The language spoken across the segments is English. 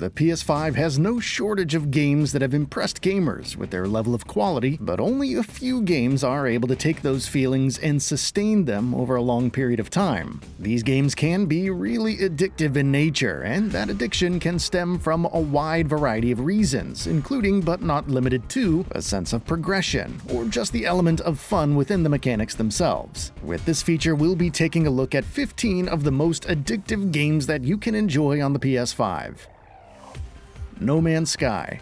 The PS5 has no shortage of games that have impressed gamers with their level of quality, but only a few games are able to take those feelings and sustain them over a long period of time. These games can be really addictive in nature, and that addiction can stem from a wide variety of reasons, including but not limited to a sense of progression, or just the element of fun within the mechanics themselves. With this feature, we'll be taking a look at 15 of the most addictive games that you can enjoy on the PS5. No Man's Sky.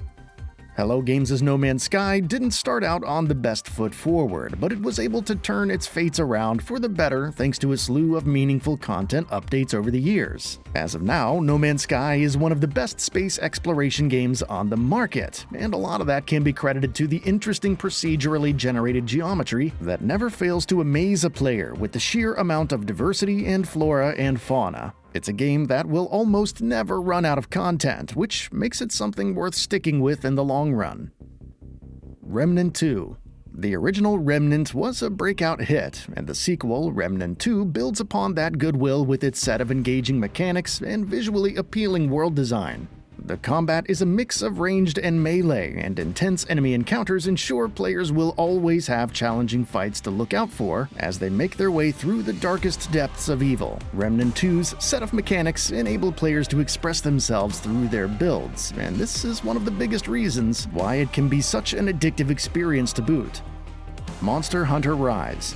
Hello Games' No Man's Sky didn't start out on the best foot forward, but it was able to turn its fates around for the better thanks to a slew of meaningful content updates over the years. As of now, No Man's Sky is one of the best space exploration games on the market, and a lot of that can be credited to the interesting procedurally generated geometry that never fails to amaze a player with the sheer amount of diversity and flora and fauna. It's a game that will almost never run out of content, which makes it something worth sticking with in the long run. Remnant 2. The original Remnant was a breakout hit, and the sequel, Remnant 2, builds upon that goodwill with its set of engaging mechanics and visually appealing world design. The combat is a mix of ranged and melee, and intense enemy encounters ensure players will always have challenging fights to look out for as they make their way through the darkest depths of evil. Remnant 2's set of mechanics enable players to express themselves through their builds, and this is one of the biggest reasons why it can be such an addictive experience to boot. Monster Hunter Rise.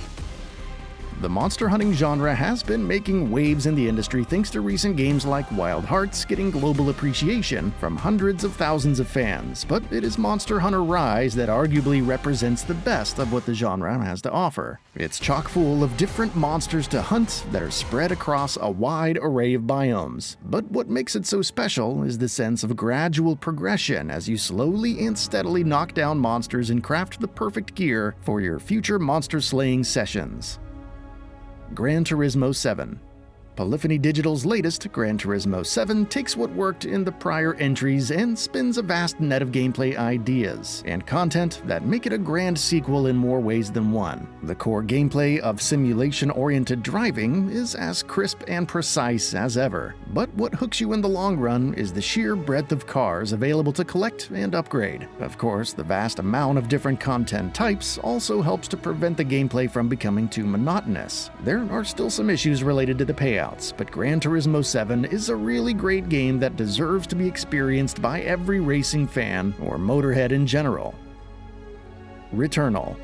The monster hunting genre has been making waves in the industry thanks to recent games like Wild Hearts getting global appreciation from hundreds of thousands of fans, but it is Monster Hunter Rise that arguably represents the best of what the genre has to offer. It's chock full of different monsters to hunt that are spread across a wide array of biomes. But what makes it so special is the sense of gradual progression as you slowly and steadily knock down monsters and craft the perfect gear for your future monster slaying sessions. Gran Turismo 7. Polyphony Digital's latest, Gran Turismo 7, takes what worked in the prior entries and spins a vast net of gameplay ideas and content that make it a grand sequel in more ways than one. The core gameplay of simulation-oriented driving is as crisp and precise as ever, but what hooks you in the long run is the sheer breadth of cars available to collect and upgrade. Of course, the vast amount of different content types also helps to prevent the gameplay from becoming too monotonous. There are still some issues related to the payouts, but Gran Turismo 7 is a really great game that deserves to be experienced by every racing fan or motorhead in general. Returnal.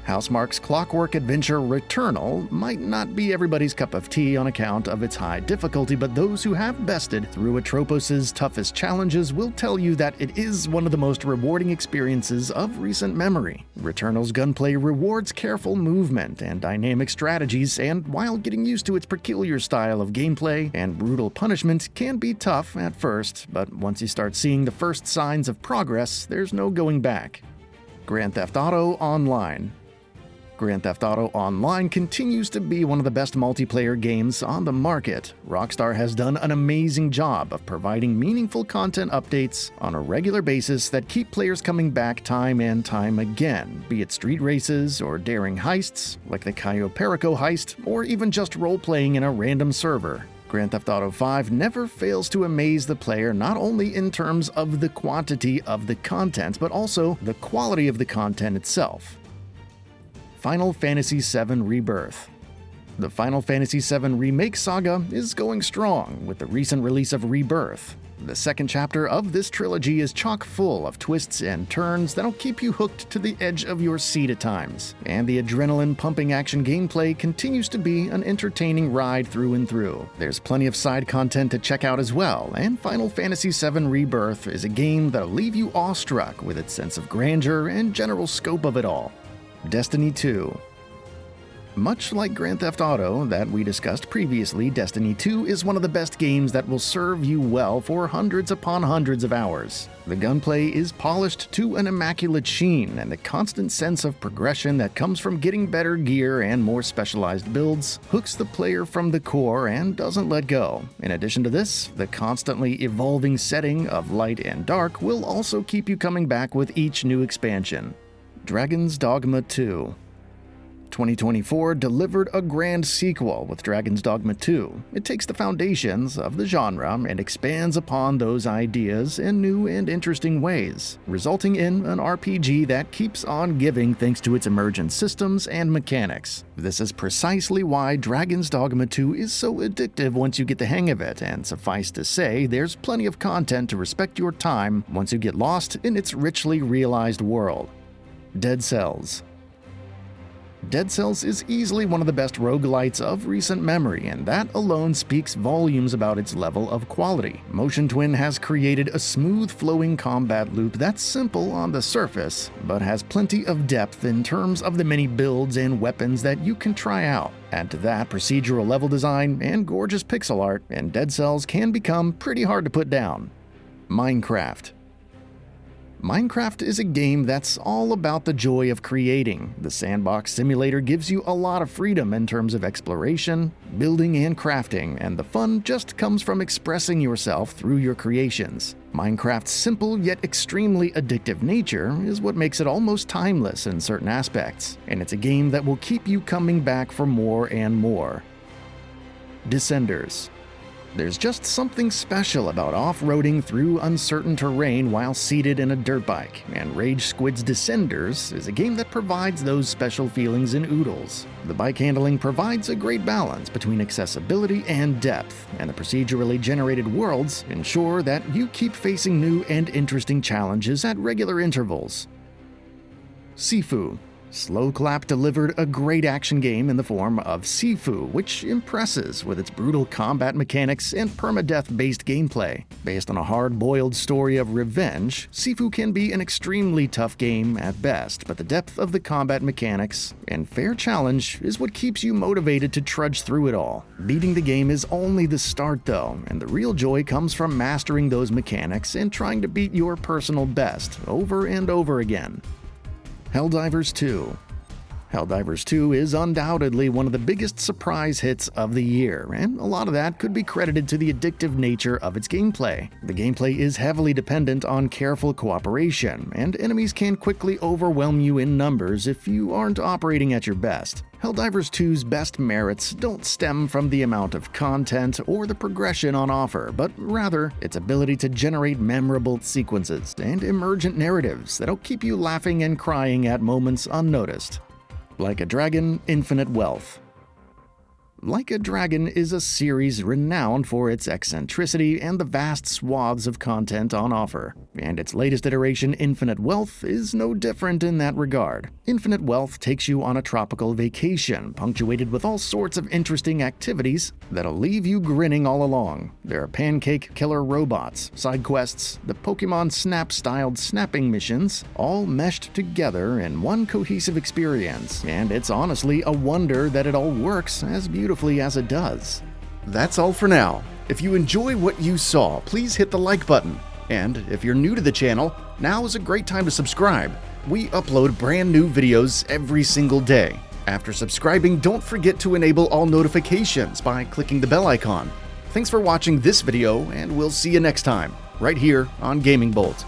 Housemarque's clockwork adventure Returnal might not be everybody's cup of tea on account of its high difficulty, but those who have bested through Atropos's toughest challenges will tell you that it is one of the most rewarding experiences of recent memory. Returnal's gunplay rewards careful movement and dynamic strategies, and while getting used to its peculiar style of gameplay and brutal punishment can be tough at first, but once you start seeing the first signs of progress, there's no going back. Grand Theft Auto Online. Grand Theft Auto Online continues to be one of the best multiplayer games on the market. Rockstar has done an amazing job of providing meaningful content updates on a regular basis that keep players coming back time and time again, be it street races or daring heists, like the Cayo Perico heist, or even just role-playing in a random server. Grand Theft Auto V never fails to amaze the player not only in terms of the quantity of the content, but also the quality of the content itself. Final Fantasy VII Rebirth. The Final Fantasy VII Remake saga is going strong with the recent release of Rebirth. The second chapter of this trilogy is chock full of twists and turns that'll keep you hooked to the edge of your seat at times, and the adrenaline-pumping action gameplay continues to be an entertaining ride through and through. There's plenty of side content to check out as well, and Final Fantasy VII Rebirth is a game that'll leave you awestruck with its sense of grandeur and general scope of it all. Destiny 2. Much like Grand Theft Auto that we discussed previously, Destiny 2 is one of the best games that will serve you well for hundreds upon hundreds of hours. The gunplay is polished to an immaculate sheen, and the constant sense of progression that comes from getting better gear and more specialized builds hooks the player from the core and doesn't let go. In addition to this, the constantly evolving setting of light and dark will also keep you coming back with each new expansion. Dragon's Dogma 2. 2024 delivered a grand sequel with Dragon's Dogma 2. It takes the foundations of the genre and expands upon those ideas in new and interesting ways, resulting in an RPG that keeps on giving thanks to its emergent systems and mechanics. This is precisely why Dragon's Dogma 2 is so addictive once you get the hang of it, and suffice to say, there's plenty of content to respect your time once you get lost in its richly realized world. Dead Cells. Dead Cells is easily one of the best roguelites of recent memory, and that alone speaks volumes about its level of quality. Motion Twin has created a smooth flowing combat loop that's simple on the surface, but has plenty of depth in terms of the many builds and weapons that you can try out. Add to that procedural level design and gorgeous pixel art, and Dead Cells can become pretty hard to put down. Minecraft. Minecraft is a game that's all about the joy of creating. The sandbox simulator gives you a lot of freedom in terms of exploration, building, and crafting, and the fun just comes from expressing yourself through your creations. Minecraft's simple yet extremely addictive nature is what makes it almost timeless in certain aspects, and it's a game that will keep you coming back for more and more. Descenders. There's just something special about off-roading through uncertain terrain while seated in a dirt bike, and Rage Squid's Descenders is a game that provides those special feelings in oodles. The bike handling provides a great balance between accessibility and depth, and the procedurally generated worlds ensure that you keep facing new and interesting challenges at regular intervals. Sifu. Slowclap delivered a great action game in the form of Sifu, which impresses with its brutal combat mechanics and permadeath-based gameplay. Based on a hard-boiled story of revenge, Sifu can be an extremely tough game at best, but the depth of the combat mechanics and fair challenge is what keeps you motivated to trudge through it all. Beating the game is only the start though, and the real joy comes from mastering those mechanics and trying to beat your personal best over and over again. Helldivers 2. Helldivers 2 is undoubtedly one of the biggest surprise hits of the year, and a lot of that could be credited to the addictive nature of its gameplay. The gameplay is heavily dependent on careful cooperation, and enemies can quickly overwhelm you in numbers if you aren't operating at your best. Helldivers 2's best merits don't stem from the amount of content or the progression on offer, but rather its ability to generate memorable sequences and emergent narratives that'll keep you laughing and crying at moments unnoticed. Like a Dragon, Infinite Wealth. Like a Dragon is a series renowned for its eccentricity and the vast swaths of content on offer, and its latest iteration, Infinite Wealth, is no different in that regard. Infinite Wealth takes you on a tropical vacation, punctuated with all sorts of interesting activities that'll leave you grinning all along. There are pancake killer robots, side quests, the Pokemon Snap-styled snapping missions, all meshed together in one cohesive experience, and it's honestly a wonder that it all works as beautifully as it does. That's all for now. If you enjoy what you saw, please hit the like button. And if you're new to the channel, now is a great time to subscribe. We upload brand new videos every single day. After subscribing, don't forget to enable all notifications by clicking the bell icon. Thanks for watching this video, and we'll see you next time, right here on Gaming Bolt.